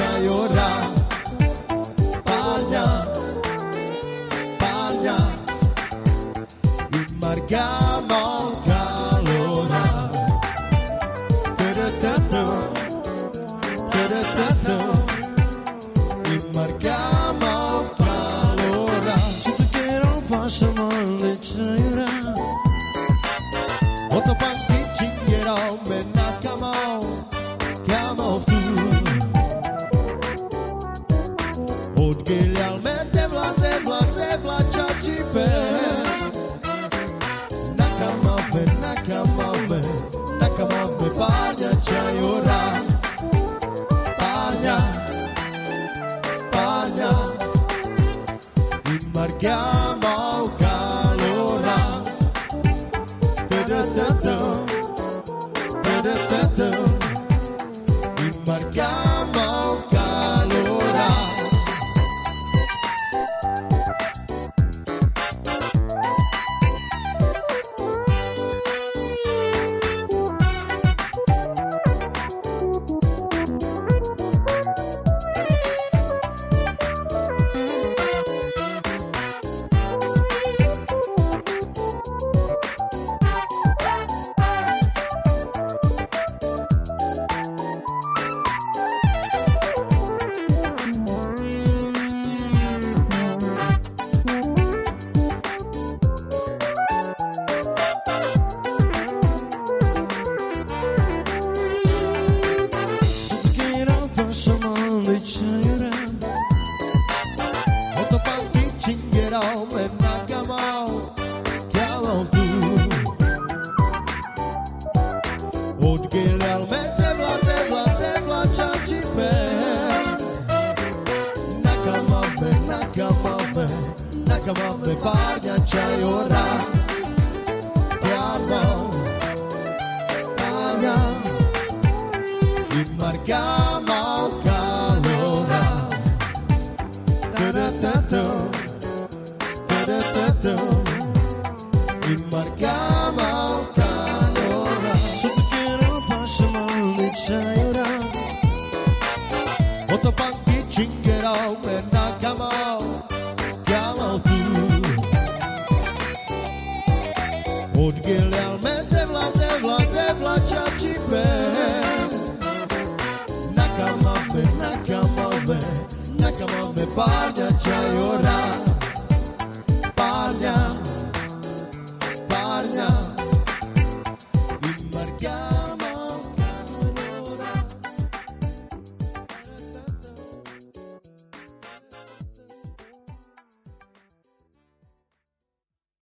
ora, parla, parla, immarchiamo calora, immarchiamo calora, se che non faccio male ora, otto panti cingherò, me nakamo, chiamo tu. Odgilialmente vla čači pe Nakamove, parnja čajora Parnja Immarchiamo calora Immarchiamo calora. Me nakamo, chiamo tu. Odgilialmente vla čači pe Nakamove, parnja čajora Chiamo, parnja Immarchiamo calora Immarchiamo calora. Se che non faccio male ora, otto panti cingherò, me nakamo, chiamo tu. Odgilialmente vla čači pe Nakamove, parnja